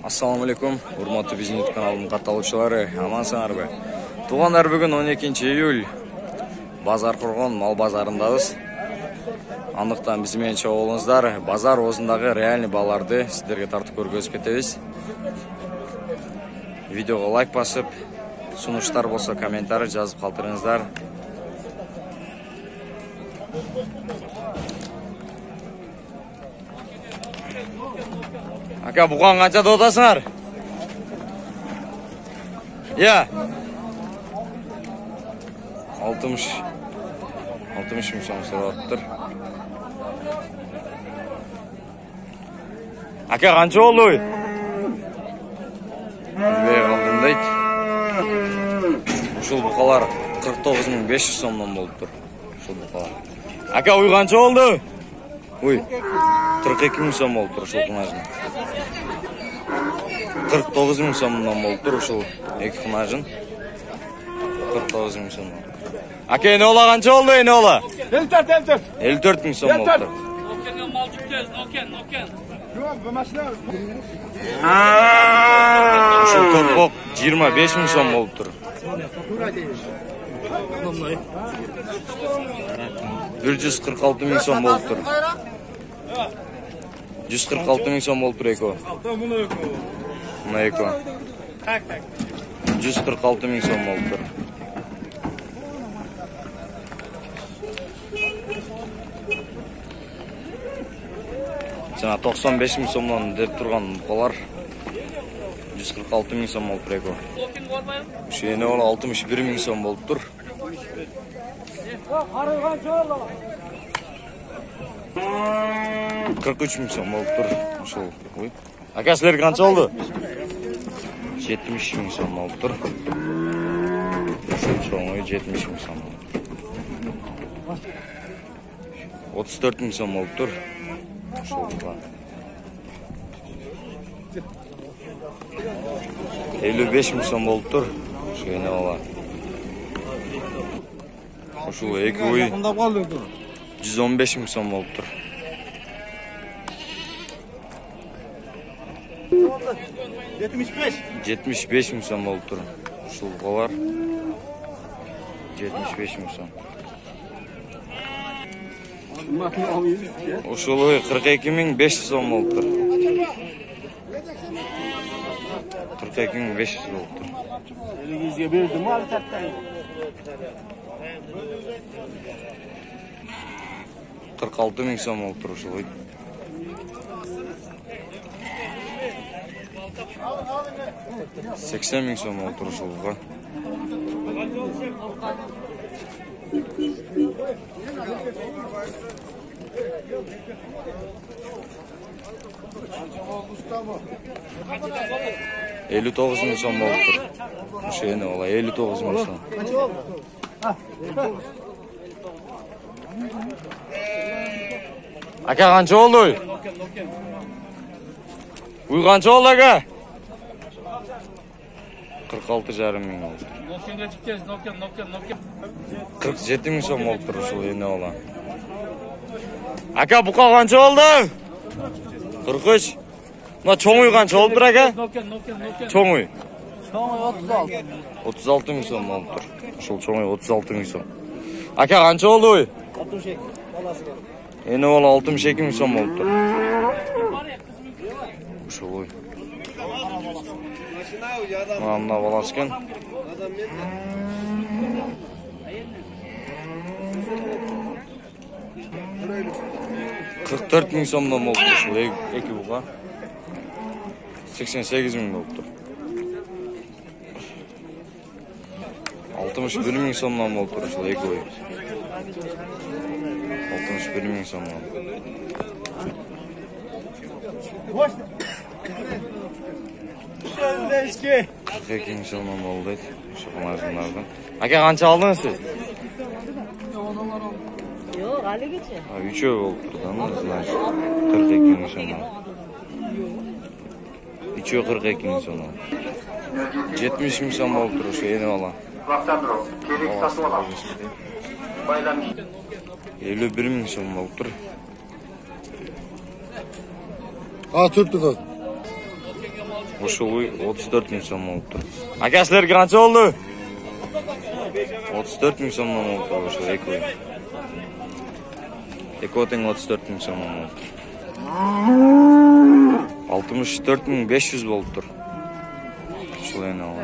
Assalamu alaikum, урматтуу биздин YouTube каналымдын катталуучулары, амансыңарбы? Туугандар, бүгүн 12 июль базар кургон мал базарындабыз. Андыктан биз менен чогуу болуңуздар, базар оозундагы реальный бааларды сиздерге тартып көргөзүп кетебиз. Видеого лайк басып, сунуштар болсо комментарий жазып калтырыңыздар. Aka, buğan kança doğdasınlar? Ya. 60 mı sorattır. Aka, kança oldu? Bilbey kaldım deyt. Şul buqalar 49.500 somdan boluptur. Şul buqalar. Aka, uy kança oldu? Uy. 42.000 som boluptur şul kınajın. 49.000 somdan boluptur uşul eki kınajın. 49.000 somdan. Aka, ene ola kança oldu, ene ola? 54.000 som boluptur. Uşul torpok 25.000 som boluptur. 146.000 som boluptur. 146.000 som boluptur eko. Muna eko. 146.000 som boluptur. Жана 95.000 сомдон деп турган буқалар 146.000 сом болуп eko. Ушу эне ола 61.000 сом болуптур. 43.000 сом болуптур. Ушул. Ака, силер канча болду? 70.000 сом болуптур. Ушул чоңой 70.000 сом. 34.000 сом болуптур. 55.000 сом болуптур. Ушу эне ола. Ушул эки уй 115.000 сом болуптур. 75.000 сом болуптур. Ушул буқалар 75.000 сом. Ушул 42.500 сом болуптур. 42.500 болуптур. Элигизге бердим ал таттан. 46.000 сом болуптур ушул. 80.000 сом болуптур ушулга. 59.000 сом болуптур. Ушу эне ола 59.000 сом. Ака, канча болду? Уй, канча болду, ака? 46.500 болуптур. 47.000 сом болуптур ушул эне ола. Ака, бука канча болду? 43. Мына чоңуй канча болуптур, ака? Чоңуй. 36.000 сом болуптур. Ушул чоңуй 36.000 сом. Ака, канча болду? 62. Эне ола 62.000 сом болуптур. Ушул. Мына баласы экен. 44.000 сомдон болуптур ушул эки буга. 88.000 болуптур. 61.000 сомдон болуптур ушул эки ой. 61.000 сомдон. 42.000 сомдон болду дейт. Ушу кымажындардан. Ака, канча алдыңыз сиз? Yok, halledece. Üçü болуптур да, значит. 42.000 сомдон. Üçü 42.000 сомдон. 70.000 сом болуптур ушу эне бала. 51.000 сом болуптур. Türk tıkı. Ушул 34 миң сом болуптур. Ака силерге канча болду? 34 миң сомдон болуптур ошо экөө. Экөө тең 34 миң сомдон болуптур. 64.500 болуптур. Ушул эне ал.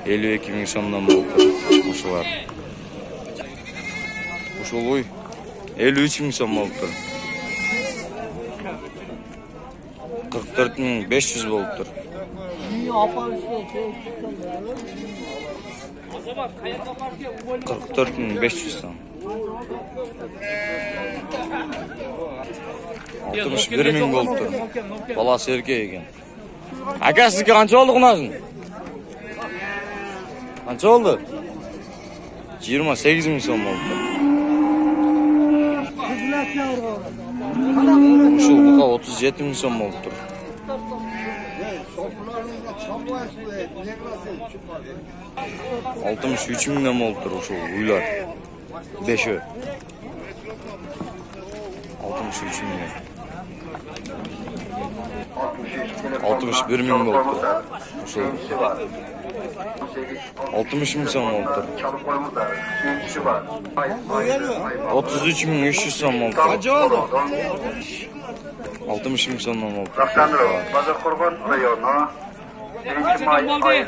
52 миң сомдон болуптур ушулар. Ушул 53 миң сом болуптур. 44.500 болуптур. 44.500 сом. 61 миң болуптур. Баласы эркек экен. Ака сизге канча болду кунашың? Канча болду? 28 миң сом болуптур. Ушул бука 37 миң сом болуптур. 63 миңден болуптур ушул уйлар. 5-өө. 63 миңден. 61 миң болуптур. Ушул 60 миң сом болуптур. 33 миң 300 сом болуптур. 60 миң сомдон болуптур. Базаркоргон району 1-май аймагы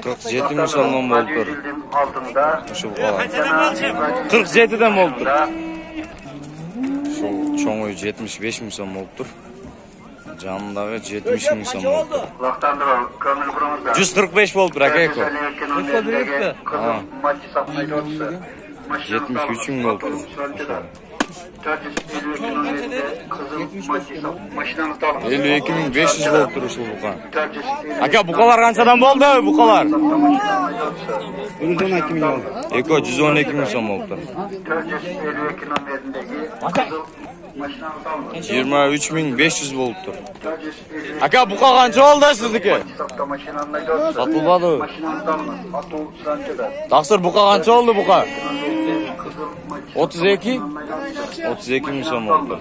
47 миң сомдон болуптур. Ушул 47ден болуптур. Ушул чоңу 75 миң сом болуптур. Жанындагы 70 миң сом болуптур. 145 болуптур ака эко. 73 миң болуптур. 52 миң 500 болуптур ушул бука. Ака букалар канчадан болду букалар? 112 миң болду. Эко 112 миң сом болуптур. 23 миң 500 болуптур. Ака бука канча болду сиздики? Сатылбады. Таксыр бука канча болду бука? 32? 32 миң сом болуптур.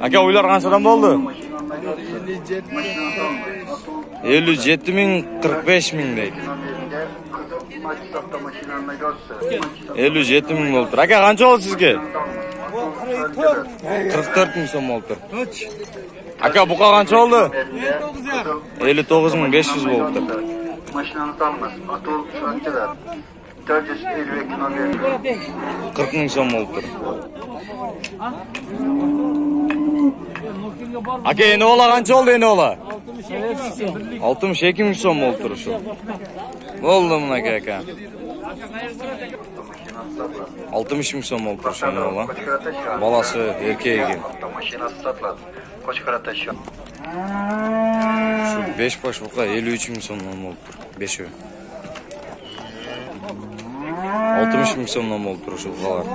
Ака уйлар канчадан болду? 57 миң 45 миң дейт. 57 миң болуптур. Ака канча болду сизге? 44 миң сом болуптур. Ака бука канча болду? 59 миң 500 болуптур. Машинаңызды алыңыз. Атол шанчыда 452 номерінде 40 миң сом болуптур. Ака эне ола канча болду эне ола? 62 миң сом болуптур ушу. Болду мына ака. 60 миң сом болуптур ушу эне ола. Баласы эркек экен. машинасы сатылады. Кочкарата счет. Şu 5 baş buka 53 ming so'mdan bo'libdir. 5'ü. 60 ming so'mdan bo'libdir şu bukalar.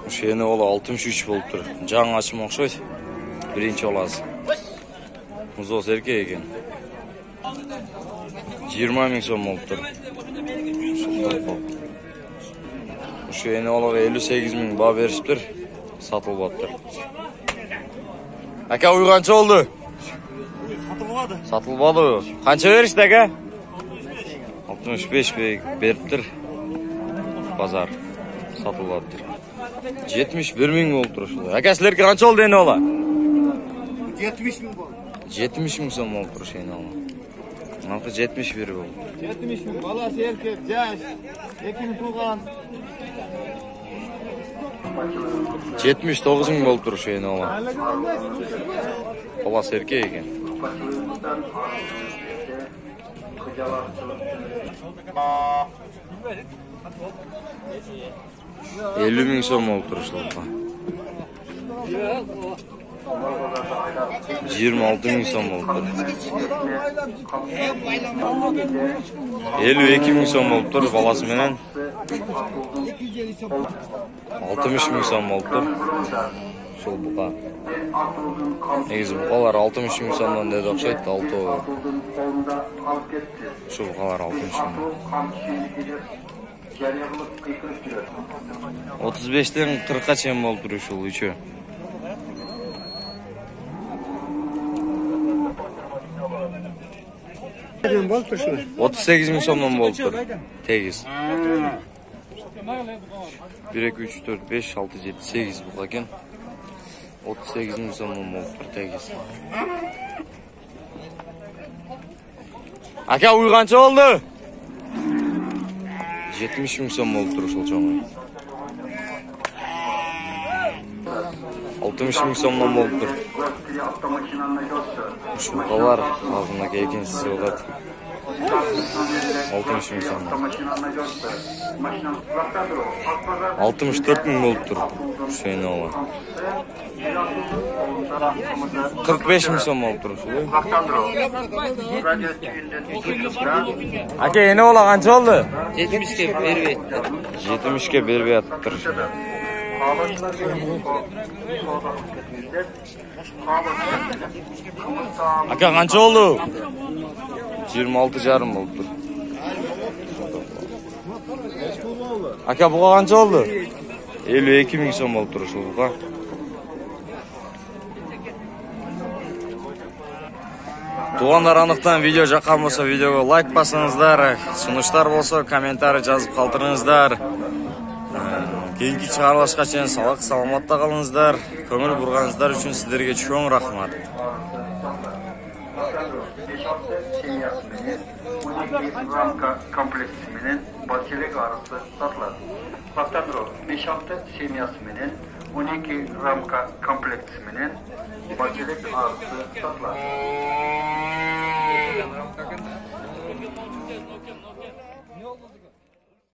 Şu yeni ola 63 bo'libdir. Жаңы açım o'xshaydi. Birinchi olasi. Muzoz erkek ekan. 20 ming so'm bo'libdir. Şu yeni olarak 58 ming bağ verişiptir. Satılmaktır. Aka uy kança oldu? Satılmadı. Satılmadı. Kança verişti aka? 65 beriptir. Pazar. Satılmaktır. 71 ming oldu. Aka sizlerki kança oldu yeni ola? 70 ming oldu. 70 ming so'm oldu şu yeni ola. Nakı 71 oldu. 70 ming. Balası erkek, yaş. Ekini tuğan. 79 ming oldu şu yeni ola. Balası erkek ekan. 50 ming so'm oldu şu ola. 26 ming so'm oldu. 52 ming so'm oldu balası menen. 60 ming so'm oldu. ушул бука. Atılgın kalktı. Негизи букалар 60 миң сомдон деди окшойт, алтоо. Atılgın kolunda alıp gitti. Ушул букалар 60 миң. Atıl kan kişilikleri jarıya kılıp kıykırıp duruyor. 35тен 40ка чейин болуп турур ушул үчөө. Болуп турчу. 38 миң сомдон болуп тур. Тегиз. 1 2 3 4 5 6 7 8 бука экен. 38 миң сомдон болуп тур тегиз. Ака уй канча болду? 70 миң сом болуп тур ушул чоңу. 60 миң сомдон болуп тур. Gösteri avtomaşinanla yoksa. Ушул букалар алдындагы экинчиси болот. 60 миң сом. Avtomaşinanla yoksa. Maşinanın kulaktadır o. Atmadan 64 миң болуп тур. Ушуну ала. 45 миң сом болуп тур ушул. kulaktandır o. Radyo tüyünden çıkışta. Аке, эне бола канча болду? 70ке бербейт. 70ке бербей атыптыр. Ağaçlar Ака, канча болду? 26 жарым болуп тур. Ака, буга канча болду? 52 миң сом болуп тур ушул буга. Тугандар, аныктан видео жаккан болсо видеого лайк басыңыздар, сунуштар болсо комментарий жазып калтырыңыздар. Кийинки чыгарылышка чейин салак саламатта калыңыздар. Көңүл бурганыңыздар үчүн сиздерге чоң рахмат. Ramka kompleksinin bahçeli arası satılır. Baktandro 5-6 semiyasının 12 ramka kompleksinin bahçeli arası satılır.